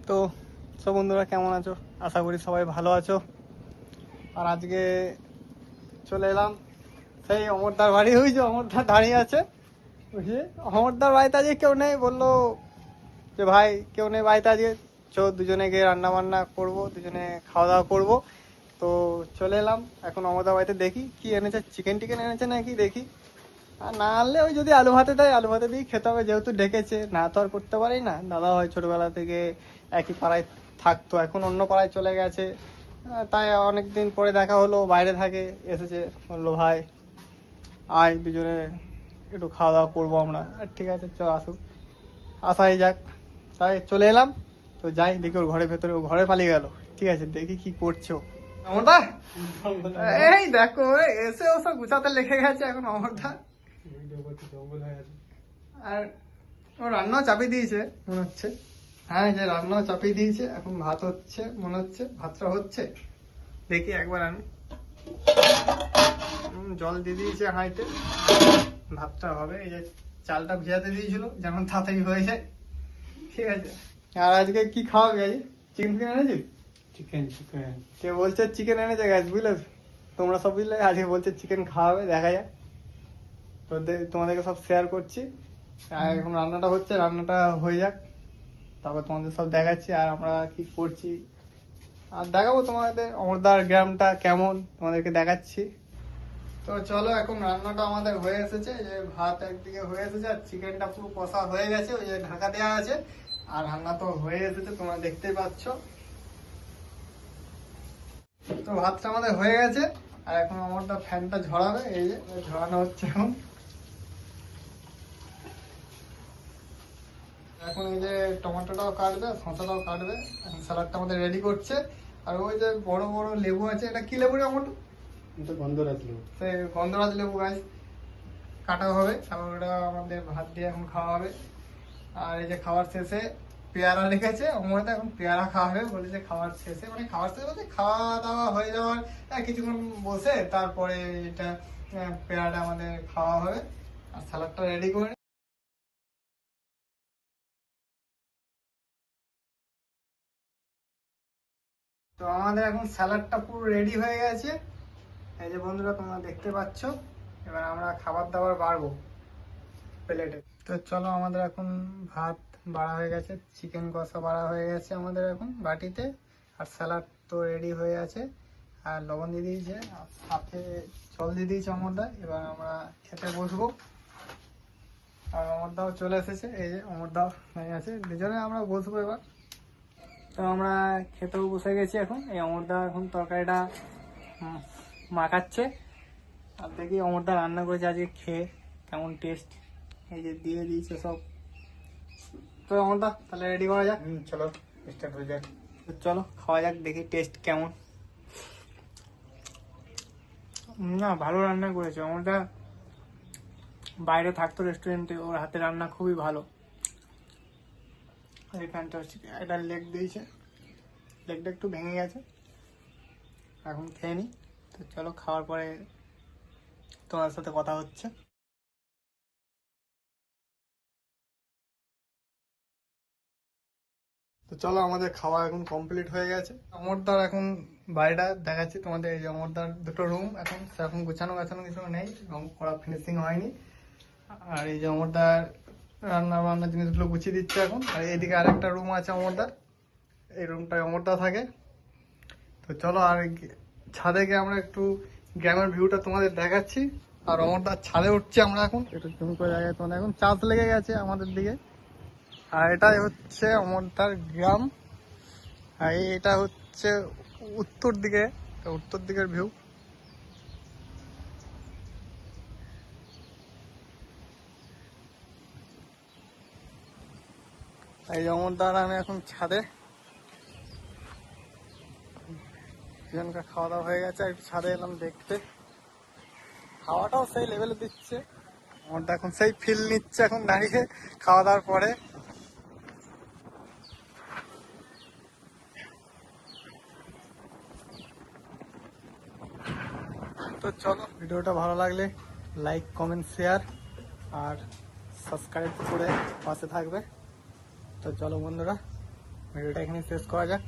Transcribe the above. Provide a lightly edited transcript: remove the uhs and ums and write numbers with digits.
তো সব বন্ধুরা কেমন আছো? আশা করি সবাই ভালো আছো। আর আজকে চলে এলাম সেই অমরদার বাড়ি। হয়েছে অমরদার দাঁড়িয়ে আছে, বুঝলি? অমরদার বাড়িতে আজকে কেউ নেই, বললো যে ভাই কেউ নেই বাড়িতে আজকে, চো দুজনে গিয়ে রান্না বান্না করবো, দুজনে খাওয়া দাওয়া করবো। তো চলে এলাম এখন অমরদার বাড়িতে, দেখি কি এনেছে, চিকেন টিকেন এনেছে নাকি দেখি। আর না আনলে ওই যদি আলু ভাতে দেয় আলু ভাতে দিয়েই খেতে হবে, যেহেতু ডেকেছে, না তো আর করতে পারি না। দাদা হয় ছোটবেলা থেকে একই পাড়ায় থাকতো, এখন অন্য পাড়ায় চলে গেছে। তাই অনেক দিন পরে দেখা হলো, বাইরে থাকে, এসেছে, বললো ভাই আয় দুজনে একটু খাওয়া দাওয়া করবো আমরা। আর ঠিক আছে চল আসুক, আসাই যাক। তাই চলে এলাম। তো যাই দেখি ওর ঘরের ভেতরে, ও ঘরে পালিয়ে গেল। ঠিক আছে দেখি কি করছো অমরদা। এই দেখো এসে ওসব গুছাতে লেগে গেছে এখন অমরদা। আর ও রান্নাও চাপিয়ে দিয়েছে মনে হচ্ছে। হ্যাঁ যে রান্নাও চাপিয়ে দিয়েছে, এখন ভাত হচ্ছে মনে হচ্ছে, ভাতটা হচ্ছে। দেখি একবার আমি জল দিয়ে দিয়েছে হাঁড়িতে, ভাতটা হবে। এই যে চালটা ভিজাতে দিয়েছিল যেন তাড়াতাড়ি হয়ে যায়। ঠিক আছে। আর আজকে কি খাওয়াবি? আজ চিকেন ফিকেন এনেছিস? চিকেন কে বলছে চিকেন এনেছে গ্যাস, বুঝলে? তোমরা সব বুঝলে, আজকে বলছে চিকেন খাওয়াবে, দেখা যাক। তোমাদেরকে সব শেয়ার করছি। আর এখন রান্নাটা হচ্ছে, রান্নাটা হয়ে যাক, তারপর তোমাদের সব দেখাচ্ছি আর আমরা কি করছি। আর দেখাবো তোমাদের অমরদার গ্রামটা কেমন, তোমাদেরকে দেখাচ্ছি। তো চলো এখন রান্নাটা আমাদের হয়ে এসেছে, যে ভাত একদিকে হয়ে এসেছে আর চিকেনটা পুরো কষা হয়ে গেছে, ওই যে ঢাকা দেওয়া আছে। আর রান্না তো হয়ে এসেছে, তোমরা দেখতেই পাচ্ছ। তো ভাতটা আমাদের হয়ে গেছে, আর এখন আমারটা ফ্যানটা ঝরাবে, এই যে ঝরানো হচ্ছে এখন। এখন এই যে টমেটোটাও কাটবে, শসাটাও কাটবে, এখন স্যালাডটা আমাদের রেডি করছে। আর ওই যে বড় বড় লেবু আছে, এটা কি লেবু রে টমেটো? গন্ধরাজ লেবু। সেই গন্ধরাজ লেবু গাছ কাটা হবে, তারপর ওটা আমাদের ভাত দিয়ে এখন খাওয়া হবে। আর এই যে খাওয়ার শেষে পেয়ারা রেখেছে অমরদা, এখন পেয়ারা খাওয়া হবে বলেছে খাওয়ার শেষে, মানে খাওয়ার শেষে বলতে খাওয়া দাওয়া হয়ে যাওয়ার কিছুক্ষণ বসে তারপরে এটা পেয়ারাটা আমাদের খাওয়া হবে। আর স্যালাডটা রেডি করে তো আমাদের এখন স্যালাডটা পুরো রেডি হয়ে গেছে। এই যে বন্ধুরা তোমরা দেখতে পাচ্ছ, এবার আমরা খাবার দাবার বাড়বো প্লেটে। তো চলো আমাদের এখন ভাত বাড়া হয়ে গেছে, চিকেন কষা বাড়া হয়ে গেছে আমাদের এখন বাটিতে, আর স্যালাড তো রেডি হয়ে আছে, আর লবণ দিয়ে দিয়েছে, আর সাথে জল দিয়ে দিয়েছে অমরদা। এবার আমরা খেতে বসবো। আর অমরদাও চলে এসেছে, এই যে অমরদাও হয়ে আছে, দুজনে আমরা বসবো এবার। তো আমরা খেতেও বসে গেছি এখন। এই অমরদা এখন তরকারিটা মাখাচ্ছে, আর দেখি অমরদা রান্না করেছে আজকে, খেয়ে কেমন টেস্ট। এই যে দিয়ে দিয়েছে সব। তো অমরদা তাহলে রেডি করা যাক। চলো স্টার্ট হয়ে যাক। চলো খাওয়া যাক, দেখি টেস্ট কেমন। না ভালো রান্না করেছে অমরদা, বাইরে থাকতো রেস্টুরেন্টে, ওর হাতে রান্না খুবই ভালো। এখানটা হচ্ছে একটা লেগ দিয়েছে, লেগটা একটু ভেঙে গেছে, এখন খেয়ে নিই। তো চলো খাওয়ার পরে তোমার সাথে কথা হচ্ছে। তো চলো আমাদের খাওয়া এখন কমপ্লিট হয়ে গেছে। অমরদার এখন বাড়িটা দেখাচ্ছি তোমাদের। এই যে অমরদার দুটো রুম, এখন সেরকম গুছানো গাছানো কিছু নেই, রং করা ফিনিশিং হয়নি। আর এই যে অমরদার রান্না বান্নার জিনিসগুলো গুছিয়ে দিচ্ছে এখন। আর এইদিকে আরেকটা রুম আছে অমরদার, এই রুমটায় অমরদা থাকে। তো চলো আর ছাদে গিয়ে আমরা একটু গ্রামের ভিউটা তোমাদের দেখাচ্ছি। আর অমরদার ছাদে উঠছি আমরা এখন, একটু জুম করে জায়গায় তোমাদের। এখন চাষ লেগে গেছে আমাদের দিকে। আর এটাই হচ্ছে অমরদার গ্রাম। আর এটা হচ্ছে উত্তর দিকে, উত্তর দিকের ভিউ। এই যে অমরদার আমি এখন ছাদে, দুজনকার খাওয়া দাওয়া হয়ে গেছে, একটু ছাদে এলাম দেখতে। খাওয়াটাও সেই লেভেলে দিচ্ছে অমরদা, এখন সেই ফিল নিচ্ছে এখন দাঁড়িয়ে খাওয়া দাওয়ার পরে। তো চলো ভিডিওটা ভালো লাগলে লাইক কমেন্ট শেয়ার আর সাবস্ক্রাইব করে পাশে থাকবে। তো চলো বন্ধুরা। ভিডিওটা এখানে শেষ করা যাক।